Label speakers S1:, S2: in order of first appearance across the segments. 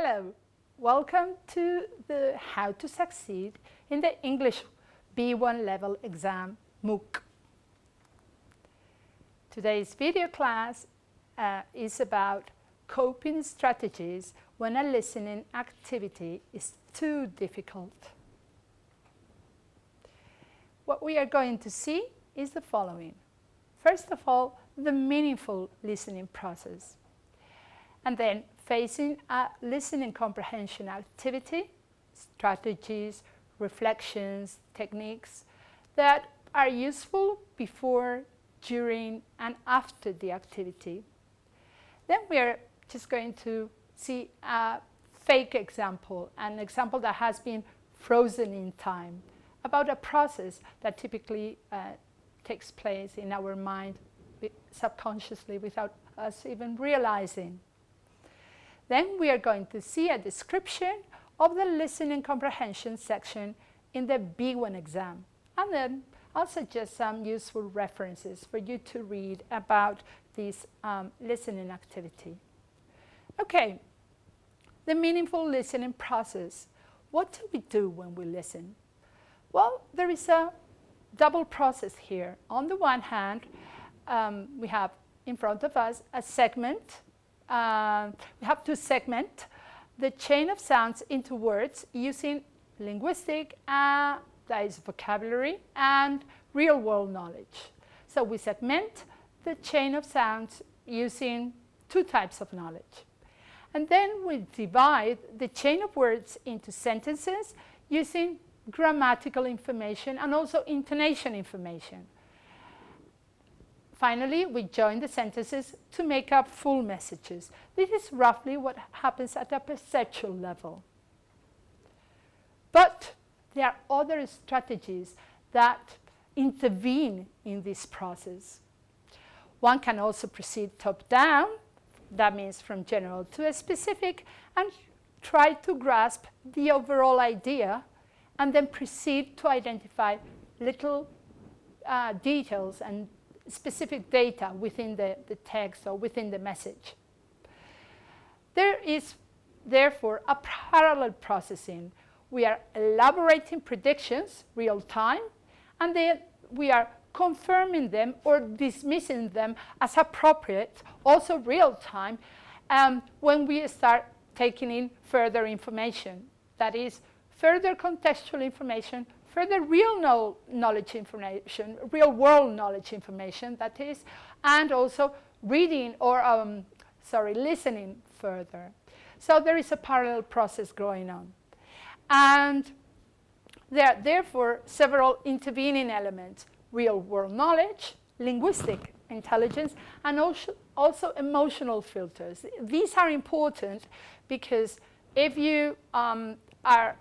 S1: Hello, welcome to the How to Succeed in the English B1 level exam MOOC. Today's video class is about coping strategies when a listening activity is too difficult. What we are going to see is the following. First of all, the meaningful listening process, and then facing a listening comprehension activity, strategies, reflections, techniques that are useful before, during, and after the activity. Then we are just going to see a fake example, an example that has been frozen in time, about a process that typically takes place in our mind subconsciously without us even realizing. Then we are going to see a description of the listening comprehension section in the B1 exam. And then I'll suggest some useful references for you to read about this listening activity. Okay, the meaningful listening process. What do we do when we listen? Well, there is a double process here. On the one hand, we have in front of us a segment. We have to segment the chain of sounds into words using linguistic, that is vocabulary, and real-world knowledge. So we segment the chain of sounds using two types of knowledge. And then we divide the chain of words into sentences using grammatical information and also intonation information. Finally, we join the sentences to make up full messages. This is roughly what happens at a perceptual level. But there are other strategies that intervene in this process. One can also proceed top-down, that means from general to a specific, and try to grasp the overall idea, and then proceed to identify little details and specific data within the text or within the message. There is therefore a parallel processing. We are elaborating predictions real time, and then we are confirming them or dismissing them as appropriate, also real time, when we start taking in further information. That is, further contextual information, further real-world knowledge information, that is, and also reading or, listening further. So there is a parallel process going on. And there are therefore several intervening elements: real-world knowledge, linguistic intelligence, and also emotional filters. These are important because if you are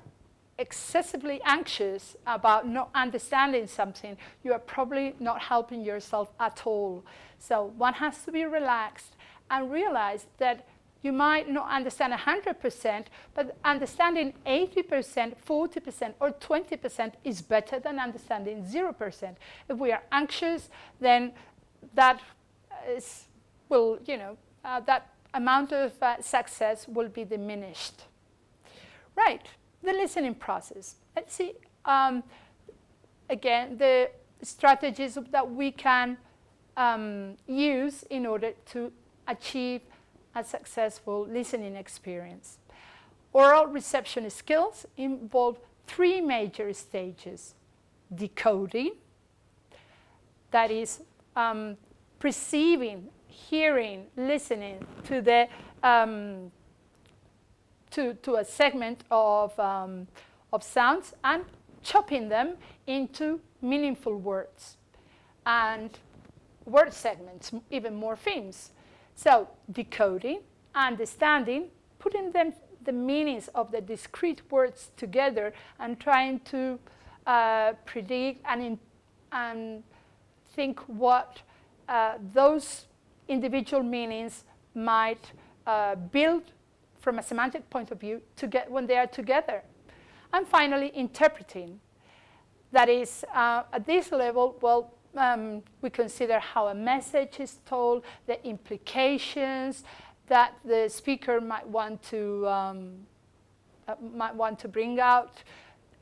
S1: excessively anxious about not understanding something, you are probably not helping yourself at all. So one has to be relaxed and realize that you might not understand 100%, but understanding 80%, 40%, or 20% is better than understanding 0%. If we are anxious, then that that amount of success will be diminished. Right. The listening process. Let's see, again, the strategies that we can use in order to achieve a successful listening experience. Oral reception skills involve three major stages: decoding, that is, perceiving, hearing, listening to the to a segment of sounds and chopping them into meaningful words and word segments, even more themes. So decoding, understanding, putting the meanings of the discrete words together and trying to predict and think what those individual meanings might build from a semantic point of view when they are together. And finally, interpreting. That is, at this level, we consider how a message is told, the implications, that the speaker might want to bring out,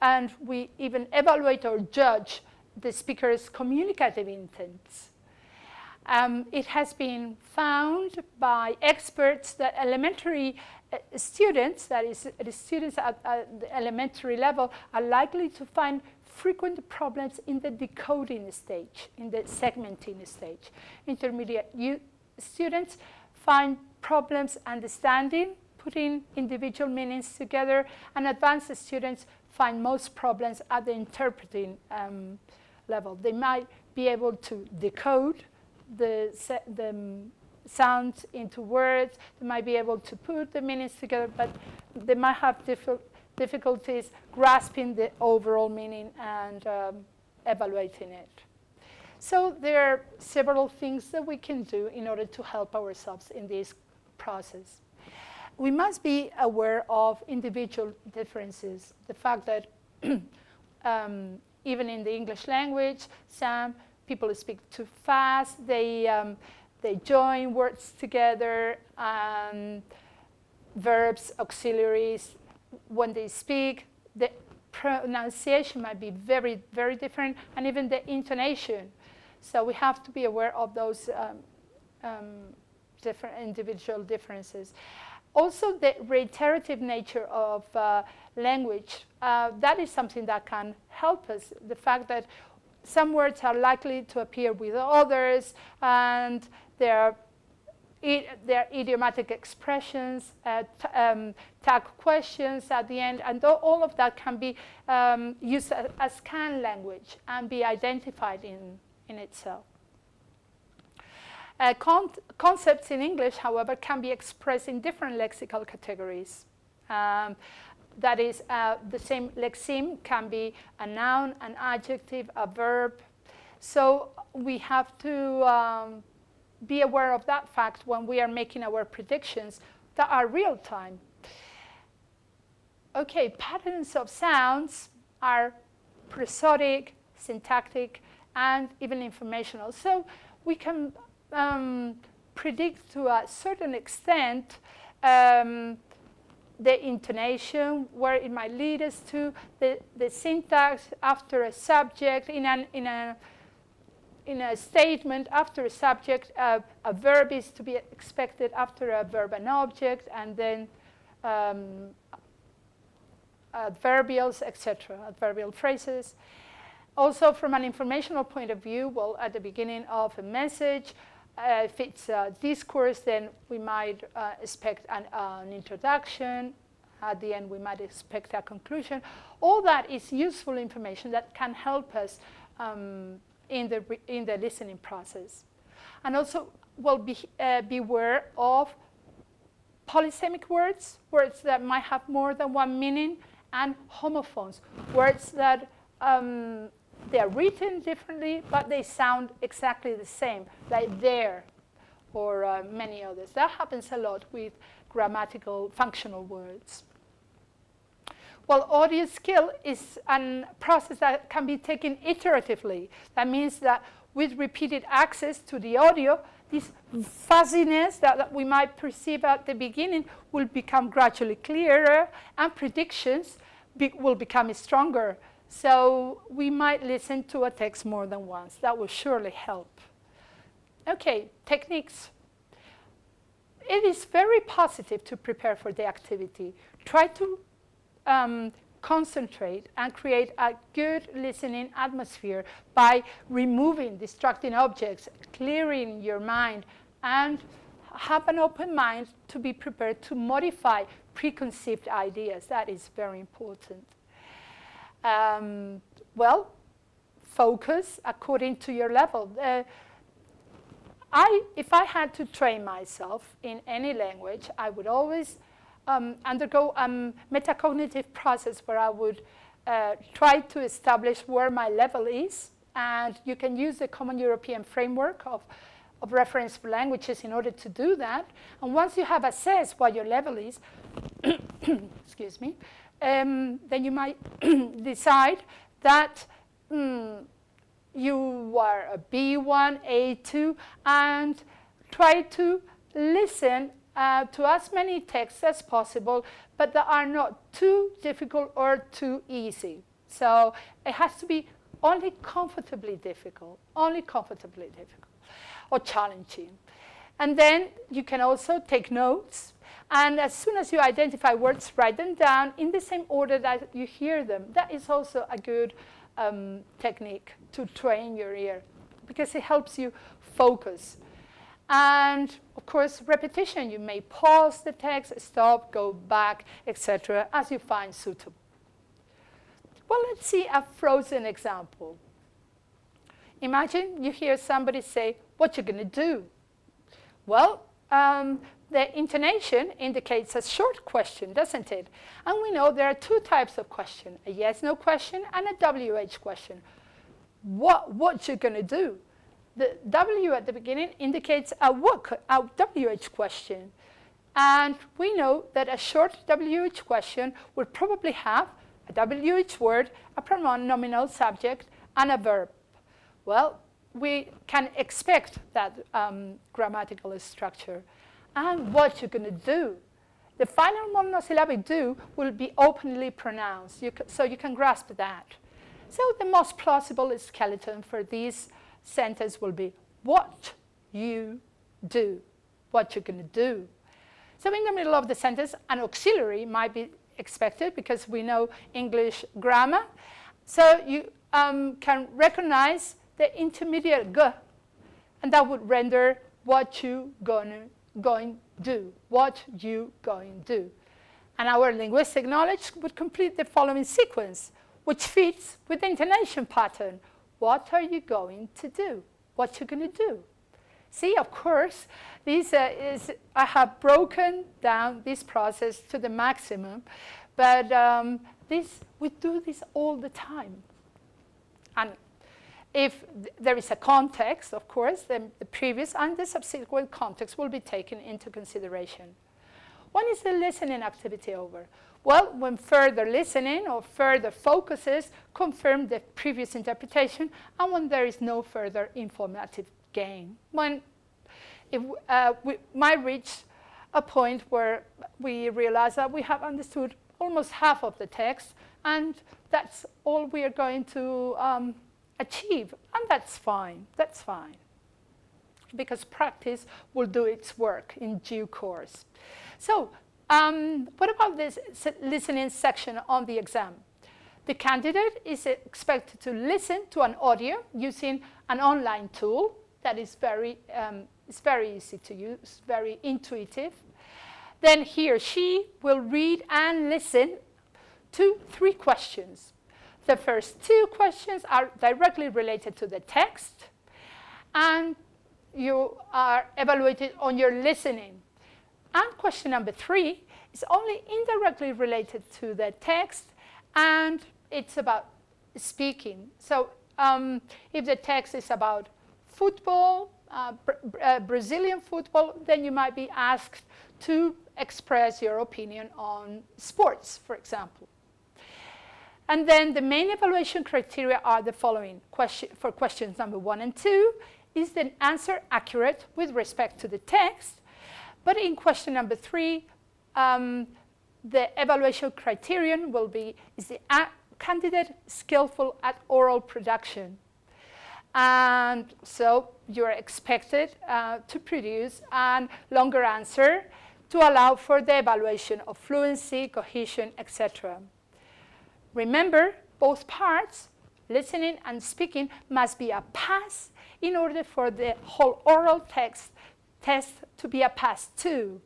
S1: and we even evaluate or judge the speaker's communicative intents. It has been found by experts that elementary students, that is, the students at the elementary level, are likely to find frequent problems in the decoding stage, in the segmenting stage. Intermediate students find problems understanding, putting individual meanings together, and advanced students find most problems at the interpreting level. They might be able to decode the sounds into words, they might be able to put the meanings together, but they might have difficulties grasping the overall meaning and evaluating it. So there are several things that we can do in order to help ourselves in this process. We must be aware of individual differences. The fact that even in the English language, some people speak too fast, they join words together, verbs, auxiliaries. When they speak, the pronunciation might be very, very different, and even the intonation. So we have to be aware of those different individual differences. Also, the reiterative nature of language, that is something that can help us. The fact that some words are likely to appear with others, and their idiomatic expressions, tag questions at the end, and all of that can be used as can language and be identified in itself. Concepts in English, however, can be expressed in different lexical categories. That is, the same lexeme can be a noun, an adjective, a verb. So we have to be aware of that fact when we are making our predictions that are real time. Okay, patterns of sounds are prosodic, syntactic, and even informational. So we can predict to a certain extent the intonation, where it might lead us to, the syntax after a subject, in a statement after a subject, a verb is to be expected after a verb and object, and then adverbials, etc., adverbial phrases. Also, from an informational point of view, well, at the beginning of a message, if it's a discourse, then we might expect an introduction. At the end, we might expect a conclusion. All that is useful information that can help us in the listening process. And also, well, beware of polysemic words, words that might have more than one meaning, and homophones, words that they are written differently, but they sound exactly the same, like there, or many others. That happens a lot with grammatical, functional words. Well, audio skill is a process that can be taken iteratively. That means that with repeated access to the audio, this fuzziness that we might perceive at the beginning will become gradually clearer, and predictions will become stronger. So we might listen to a text more than once. That will surely help. Okay, techniques. It is very positive to prepare for the activity. Try to concentrate and create a good listening atmosphere by removing distracting objects, clearing your mind, and have an open mind to be prepared to modify preconceived ideas. That is very important. Well, focus according to your level. If I had to train myself in any language, I would always undergo a metacognitive process where I would try to establish where my level is. And you can use the Common European Framework of reference for languages in order to do that. And once you have assessed what your level is, excuse me, then you might decide that you are a B1, A2, and try to listen to as many texts as possible, but that are not too difficult or too easy. So it has to be only comfortably difficult or challenging. And then you can also take notes. And as soon as you identify words, write them down in the same order that you hear them. That is also a good technique to train your ear, because it helps you focus. And of course, repetition. You may pause the text, stop, go back, etc., as you find suitable. Well, let's see a frozen example. Imagine you hear somebody say, "What you gonna do?" Well, the intonation indicates a short question, doesn't it? And we know there are two types of question, a yes-no question and a WH question. What you gonna do? The W at the beginning indicates a WH question. And we know that a short WH question would probably have a WH word, a pronominal subject, and a verb. Well, we can expect that grammatical structure. And what you're going to do? The final monosyllabic do will be openly pronounced, so you can grasp that. So the most plausible skeleton for this sentence will be what you do, what you're going to do. So in the middle of the sentence, an auxiliary might be expected because we know English grammar. So you can recognize the intermediate g, and that would render what you going do, what you going do. And our linguistic knowledge would complete the following sequence, which fits with the intonation pattern. What are you going to do? What you going to do? See, of course, I have broken down this process to the maximum, but we do this all the time. And if there is a context, of course, then the previous and the subsequent context will be taken into consideration. When is the listening activity over? Well, when further listening or further focuses confirm the previous interpretation, and when there is no further informative gain. When we might reach a point where we realize that we have understood almost half of the text, and that's all we are going to achieve, and that's fine, because practice will do its work in due course. So what about this listening section on the exam? The candidate is expected to listen to an audio using an online tool that is very easy to use, very intuitive. Then he or she will read and listen to 3 questions. The first 2 questions are directly related to the text, and you are evaluated on your listening. And question number 3 is only indirectly related to the text, and it's about speaking. So if the text is about football, Brazilian football, then you might be asked to express your opinion on sports, for example. And then the main evaluation criteria are the following. For questions number 1 and 2, is the answer accurate with respect to the text? But in question number 3, the evaluation criterion will be, is the candidate skillful at oral production? And so you're expected to produce a longer answer to allow for the evaluation of fluency, cohesion, etc. Remember, both parts, listening and speaking, must be a pass in order for the whole oral test to be a pass too.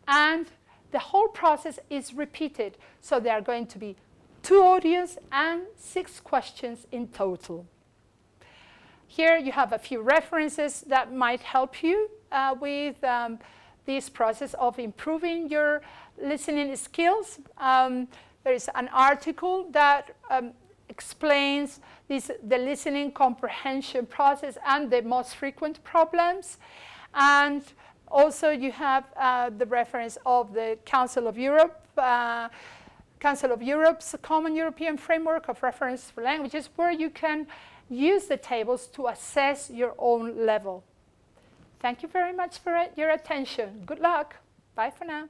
S1: And the whole process is repeated, so there are going to be 2 audios and 6 questions in total. Here you have a few references that might help you with this process of improving your listening skills. There is an article that explains the listening comprehension process and the most frequent problems. And also you have the reference of the Council of Europe's Common European Framework of Reference for Languages, where you can use the tables to assess your own level. Thank you very much for your attention. Good luck. Bye for now.